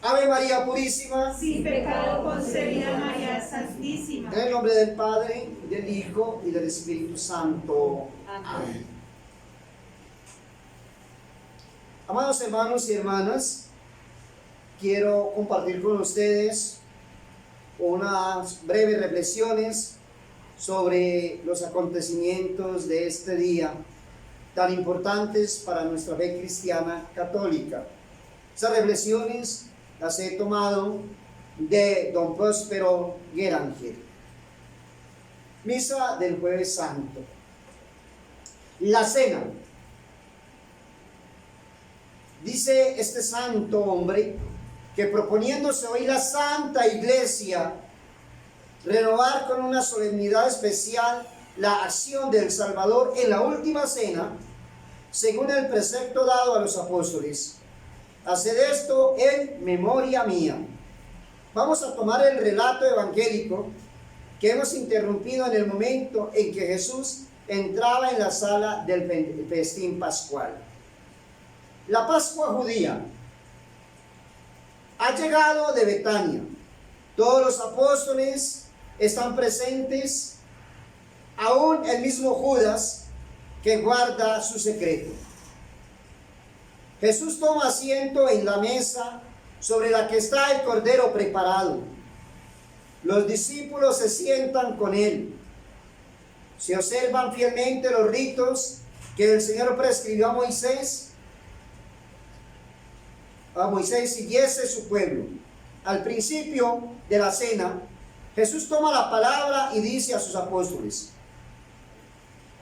Ave María Purísima, sin pecado concebida María Santísima. en el nombre del Padre, del Hijo y del Espíritu Santo. Amén. Amados hermanos y hermanas, quiero compartir con ustedes unas breves reflexiones sobre los acontecimientos de este día tan importantes para nuestra fe cristiana católica. Esas reflexiones las he tomado de don Próspero Guéranger. Misa del Jueves Santo. La cena. Dice este santo hombre que proponiéndose hoy la Santa Iglesia renovar con una solemnidad especial la acción del Salvador en la última cena, según el precepto dado a los apóstoles. Haced esto en memoria mía. Vamos a tomar el relato evangélico que hemos interrumpido en el momento en que Jesús entraba en la sala del festín pascual. La Pascua judía ha llegado de Betania. Todos los apóstoles están presentes, aún el mismo Judas que guarda su secreto. Jesús toma asiento en la mesa sobre la que está el cordero preparado. Los discípulos se sientan con él. Se observan fielmente los ritos que el Señor prescribió a Moisés siguiese su pueblo. Al principio de la cena, Jesús toma la palabra y dice a sus apóstoles: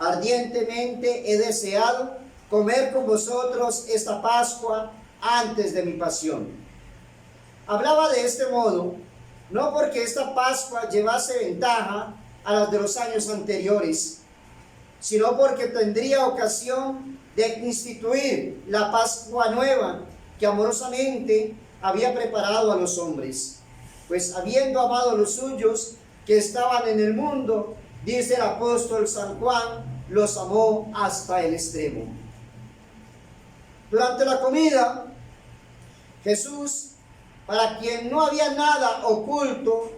ardientemente he deseado comer con vosotros esta Pascua antes de mi pasión. Hablaba de este modo, no porque esta Pascua llevase ventaja a las de los años anteriores, sino porque tendría ocasión de instituir la Pascua nueva que amorosamente había preparado a los hombres. Pues habiendo amado a los suyos que estaban en el mundo, dice el apóstol San Juan, los amó hasta el extremo. Durante la comida, Jesús, para quien no había nada oculto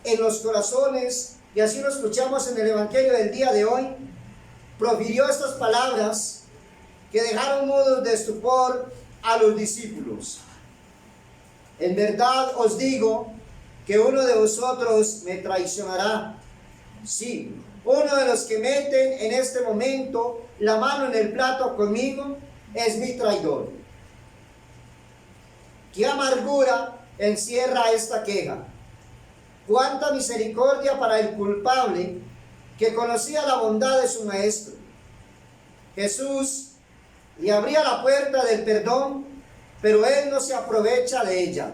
en los corazones, y así lo escuchamos en el Evangelio del día de hoy, profirió estas palabras que dejaron mudos de estupor a los discípulos. En verdad os digo que uno de vosotros me traicionará. Sí, uno de los que meten en este momento la mano en el plato conmigo es mi traidor. ¿Qué amargura encierra esta queja? Cuánta misericordia para el culpable que conocía la bondad de su maestro. Jesús le abría la puerta del perdón, pero él no se aprovecha de ella.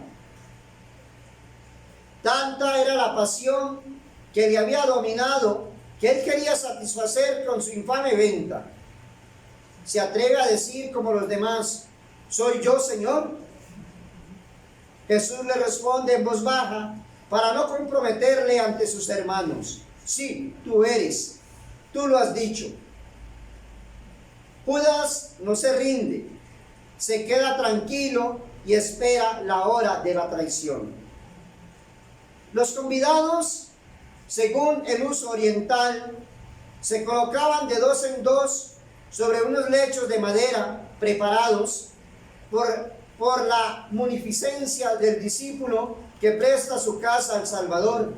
Tanta era la pasión que le había dominado que él quería satisfacer con su infame venta. Se atreve a decir como los demás: ¿soy yo, Señor? Jesús le responde en voz baja para no comprometerle ante sus hermanos: sí, tú eres, tú lo has dicho. Judas no se rinde, se queda tranquilo y espera la hora de la traición. Los convidados, según el uso oriental, se colocaban de dos en dos sobre unos lechos de madera preparados por la munificencia del discípulo que presta su casa al Salvador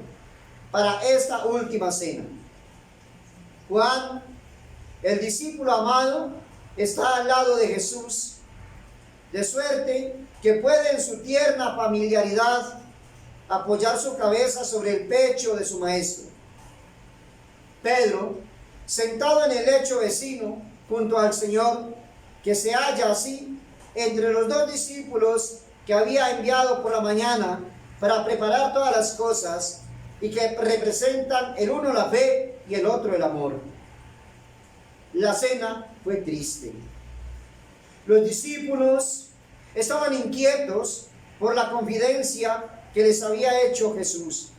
para esta última cena. Juan, el discípulo amado, está al lado de Jesús, de suerte que puede en su tierna familiaridad apoyar su cabeza sobre el pecho de su maestro. Pedro, sentado en el lecho vecino junto al Señor, que se halla así entre los dos discípulos que había enviado por la mañana para preparar todas las cosas y que representan el uno la fe y el otro el amor. La cena fue triste. Los discípulos estaban inquietos por la confidencia que les había hecho Jesús.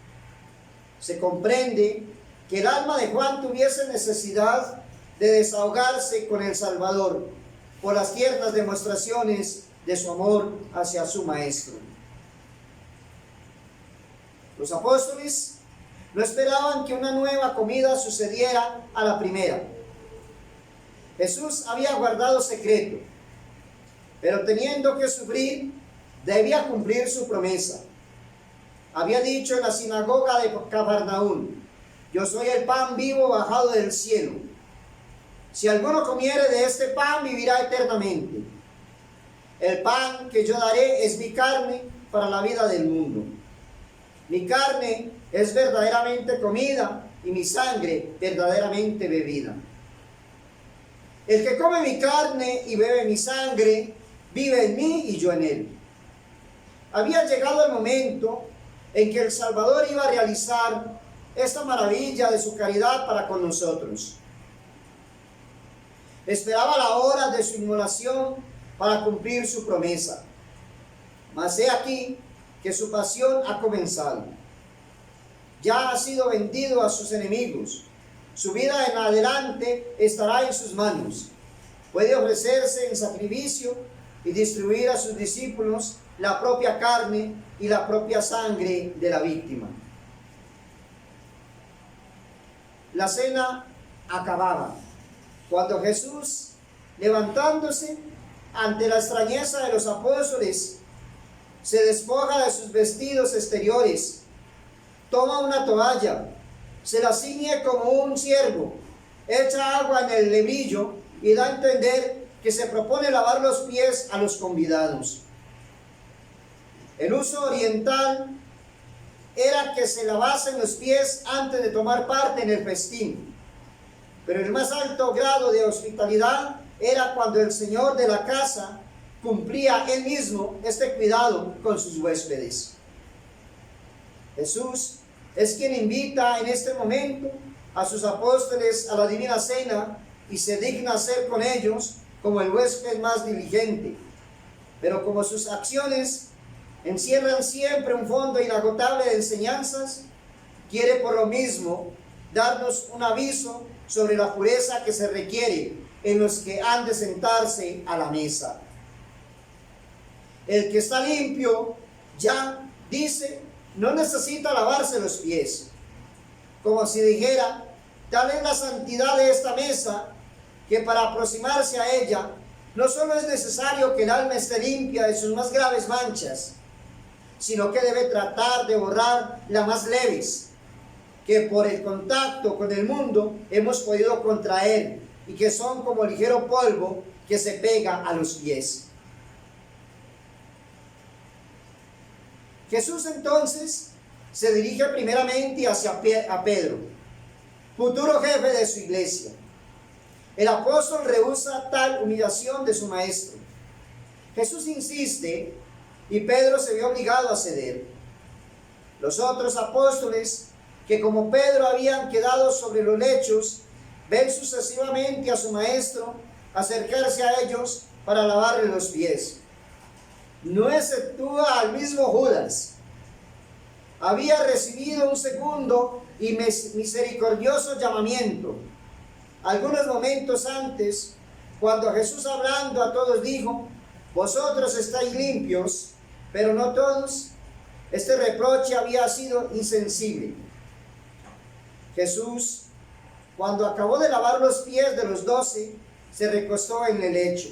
Se comprende que el alma de Juan tuviese necesidad de desahogarse con el Salvador por las tiernas demostraciones de su amor hacia su Maestro. Los apóstoles no esperaban que una nueva comida sucediera a la primera. Jesús había guardado secreto, pero teniendo que sufrir, debía cumplir su promesa. Había dicho en la sinagoga de Cafarnaúm: yo soy el pan vivo bajado del cielo. Si alguno comiere de este pan, vivirá eternamente. El pan que yo daré es mi carne para la vida del mundo. Mi carne es verdaderamente comida y mi sangre verdaderamente bebida. El que come mi carne y bebe mi sangre, vive en mí y yo en él. Había llegado el momento en que el Salvador iba a realizar esta maravilla de su caridad para con nosotros. Esperaba la hora de su inmolación para cumplir su promesa. Mas he aquí que su pasión ha comenzado. Ya ha sido vendido a sus enemigos. Su vida en adelante estará en sus manos. Puede ofrecerse en sacrificio y distribuir a sus discípulos la propia carne y la propia sangre de la víctima. La cena acababa cuando Jesús, levantándose ante la extrañeza de los apóstoles, se despoja de sus vestidos exteriores, toma una toalla, se la ciñe como un ciervo, echa agua en el lebrillo y da a entender que se propone lavar los pies a los convidados. El uso oriental era que se lavasen los pies antes de tomar parte en el festín, pero el más alto grado de hospitalidad era cuando el señor de la casa cumplía él mismo este cuidado con sus huéspedes. Jesús es quien invita en este momento a sus apóstoles a la divina cena y se digna ser con ellos como el huésped más diligente. Pero como sus acciones encierran siempre un fondo inagotable de enseñanzas, quiere por lo mismo darnos un aviso sobre la pureza que se requiere en los que han de sentarse a la mesa. El que está limpio ya, dice, no necesita lavarse los pies. Como si dijera, tal es la santidad de esta mesa, que para aproximarse a ella, no solo es necesario que el alma esté limpia de sus más graves manchas, sino que debe tratar de borrar las más leves, que por el contacto con el mundo hemos podido contraer y que son como ligero polvo que se pega a los pies. Jesús entonces se dirige primeramente hacia a Pedro, futuro jefe de su iglesia. El apóstol rehúsa tal humillación de su maestro. Jesús insiste y Pedro se vio obligado a ceder. Los otros apóstoles, que como Pedro habían quedado sobre los lechos, ven sucesivamente a su maestro acercarse a ellos para lavarle los pies. No exceptúa al mismo Judas. Había recibido un segundo y misericordioso llamamiento. Algunos momentos antes, cuando Jesús hablando a todos dijo: vosotros estáis limpios, pero no todos, este reproche había sido insensible. Jesús, cuando acabó de lavar los pies de los 12, se recostó en el lecho,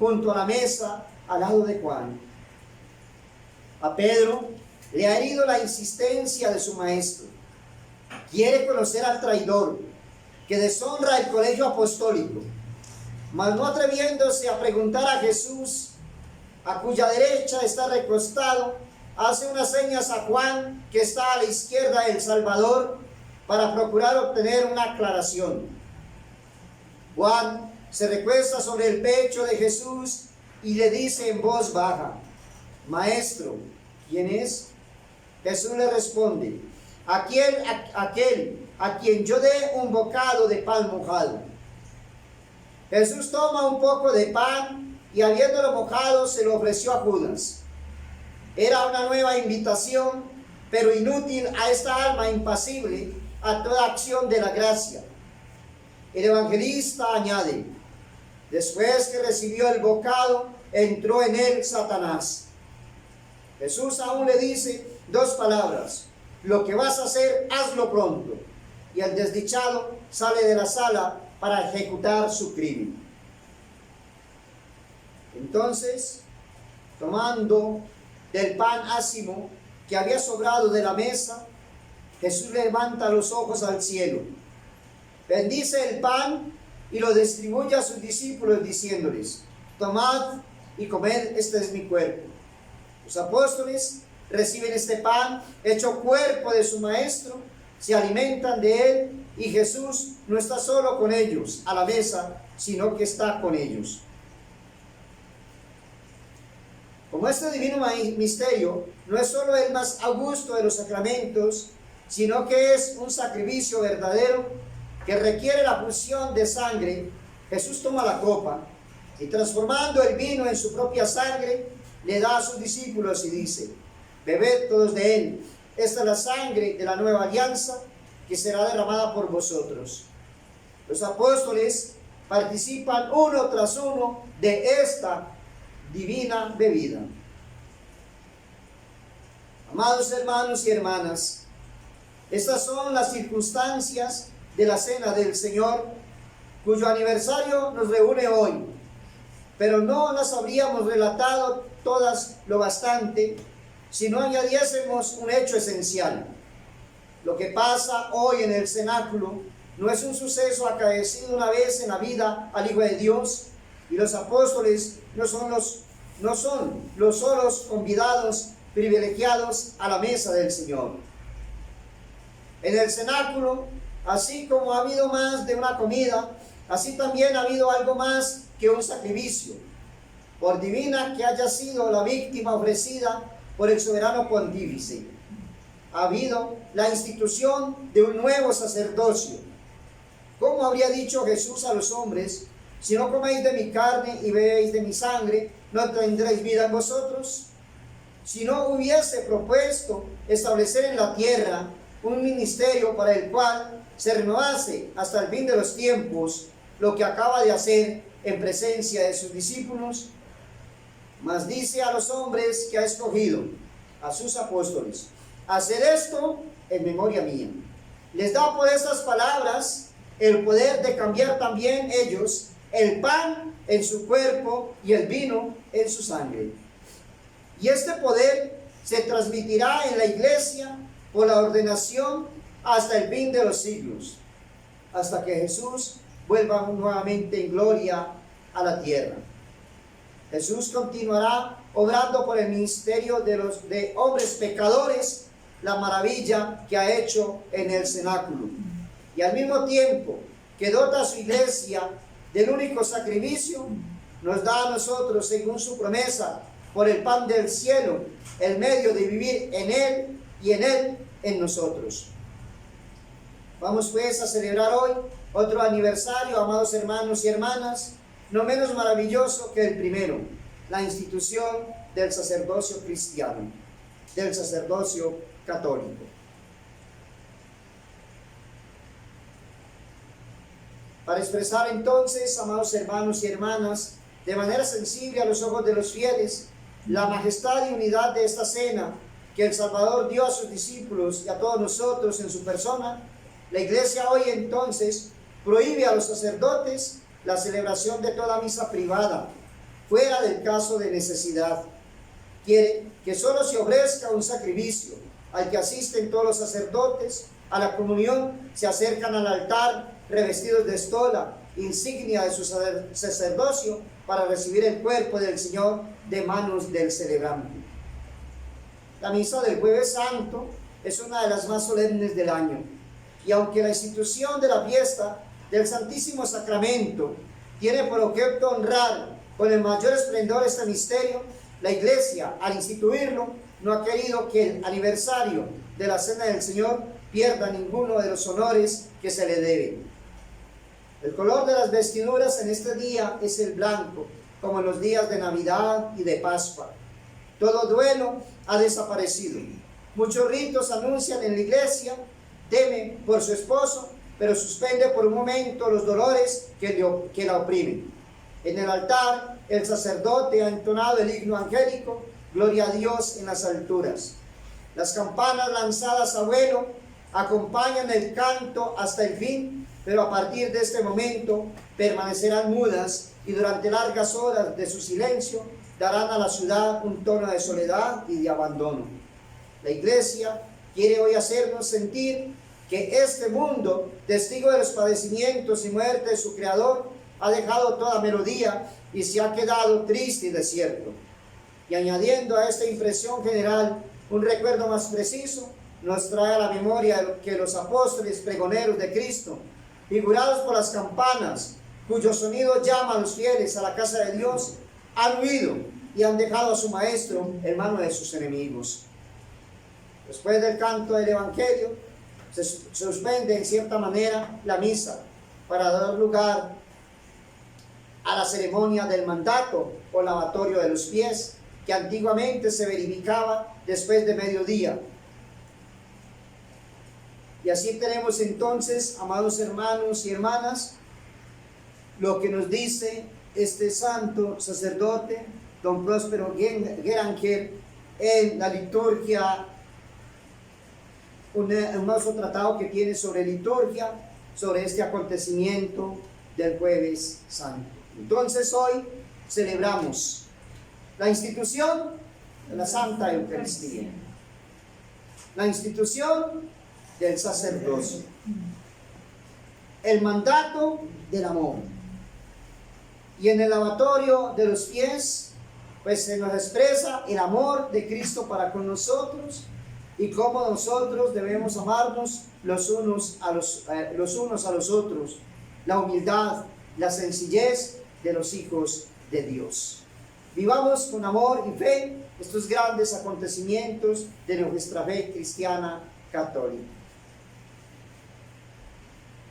junto a la mesa, al lado de Juan. A Pedro le ha herido la insistencia de su maestro. Quiere conocer al traidor, que deshonra el colegio apostólico, mas no atreviéndose a preguntar a Jesús, a cuya derecha está recostado, hace unas señas a Juan, que está a la izquierda del Salvador, para procurar obtener una aclaración. Juan se recuesta sobre el pecho de Jesús y le dice en voz baja: Maestro, ¿quién es? Jesús le responde: aquel a quien yo dé un bocado de pan mojado. Jesús toma un poco de pan y habiéndolo mojado se lo ofreció a Judas. Era una nueva invitación, pero inútil a esta alma impasible a toda acción de la gracia. El evangelista añade: después que recibió el bocado, entró en él Satanás. Jesús aún le dice 2 palabras: lo que vas a hacer, hazlo pronto. Y el desdichado sale de la sala para ejecutar su crimen. Entonces, tomando del pan ácimo que había sobrado de la mesa, Jesús levanta los ojos al cielo, bendice el pan y lo distribuye a sus discípulos diciéndoles: tomad y comed, este es mi cuerpo. Los apóstoles reciben este pan hecho cuerpo de su maestro, se alimentan de él, y Jesús no está solo con ellos a la mesa, sino que está con ellos. Como este divino misterio no es solo el más augusto de los sacramentos, sino que es un sacrificio verdadero que requiere la fusión de sangre, Jesús toma la copa y, transformando el vino en su propia sangre, le da a sus discípulos y dice: bebed todos de él, esta es la sangre de la nueva alianza que será derramada por vosotros. Los apóstoles participan uno tras uno de esta divina bebida. Amados hermanos y hermanas, estas son las circunstancias de la Cena del Señor, cuyo aniversario nos reúne hoy, pero no las habríamos relatado todas lo bastante si no añadiésemos un hecho esencial. Lo que pasa hoy en el cenáculo no es un suceso acaecido una vez en la vida al Hijo de Dios, y los apóstoles no son los solos convidados privilegiados a la mesa del Señor. En el cenáculo, así como ha habido más de una comida, así también ha habido algo más que un sacrificio, por divina que haya sido la víctima ofrecida por el soberano pontífice. Ha habido la institución de un nuevo sacerdocio. ¿Cómo habría dicho Jesús a los hombres: si no coméis de mi carne y bebéis de mi sangre, no tendréis vida en vosotros? Si no hubiese propuesto establecer en la tierra un ministerio para el cual se renovase hasta el fin de los tiempos, lo que acaba de hacer en presencia de sus discípulos. Mas dice a los hombres que ha escogido, a sus apóstoles: haced esto en memoria mía. Les da por estas palabras el poder de cambiar también ellos el pan en su cuerpo y el vino en su sangre. Y este poder se transmitirá en la iglesia por la ordenación hasta el fin de los siglos, hasta que Jesús vuelva nuevamente en gloria a la tierra. Jesús continuará obrando por el ministerio de hombres pecadores la maravilla que ha hecho en el cenáculo, y al mismo tiempo que dota a su iglesia del único sacrificio, nos da a nosotros, según su promesa, por el pan del cielo, el medio de vivir en él y en él en nosotros. Vamos pues a celebrar hoy otro aniversario, amados hermanos y hermanas, no menos maravilloso que el primero: la institución del sacerdocio cristiano, del sacerdocio católico. Para expresar entonces, amados hermanos y hermanas, de manera sensible a los ojos de los fieles, la majestad y unidad de esta cena que el Salvador dio a sus discípulos y a todos nosotros en su persona, la Iglesia hoy entonces prohíbe a los sacerdotes la celebración de toda misa privada, fuera del caso de necesidad. Quiere que solo se ofrezca un sacrificio al que asisten todos los sacerdotes. A la comunión se acercan al altar revestidos de estola, insignia de su sacerdocio, para recibir el cuerpo del Señor de manos del celebrante. La misa del Jueves Santo es una de las más solemnes del año, y aunque la institución de la fiesta del Santísimo Sacramento tiene por objeto honrar con el mayor esplendor este misterio, la Iglesia, al instituirlo, no ha querido que el aniversario de la Cena del Señor pierda ninguno de los honores que se le deben. El color de las vestiduras en este día es el blanco, como en los días de Navidad y de Pascua. Todo duelo ha desaparecido. Muchos ritos anuncian en la iglesia: teme por su esposo, pero suspende por un momento los dolores que la oprimen. En el altar, el sacerdote ha entonado el himno angélico: Gloria a Dios en las alturas. Las campanas lanzadas a vuelo acompañan el canto hasta el fin, pero a partir de este momento permanecerán mudas y durante largas horas de su silencio darán a la ciudad un tono de soledad y de abandono. La Iglesia quiere hoy hacernos sentir que este mundo, testigo de los padecimientos y muerte de su Creador, ha dejado toda melodía y se ha quedado triste y desierto. Y añadiendo a esta impresión general un recuerdo más preciso, nos trae a la memoria que los apóstoles pregoneros de Cristo, figurados por las campanas, cuyo sonido llama a los fieles a la casa de Dios, han huido y han dejado a su maestro en manos de sus enemigos. Después del canto del Evangelio, se suspende en cierta manera la misa para dar lugar a la ceremonia del mandato o lavatorio de los pies, que antiguamente se verificaba después de mediodía. Y así tenemos entonces, amados hermanos y hermanas, lo que nos dice este santo sacerdote, don Próspero Guéranger, en la liturgia, un hermoso tratado que tiene sobre liturgia, sobre este acontecimiento del Jueves Santo. Entonces hoy celebramos la institución de la Santa Eucaristía, la institución del sacerdocio, el mandato del amor. Y en el lavatorio de los pies, pues se nos expresa el amor de Cristo para con nosotros y cómo nosotros debemos amarnos los unos a los otros, la humildad, la sencillez de los hijos de Dios. Vivamos con amor y fe estos grandes acontecimientos de nuestra fe cristiana católica.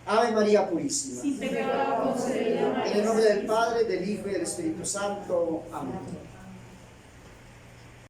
Ave María Purísima. Sin pecado concebida, En el nombre del Padre, del Hijo y del Espíritu Santo. Amén.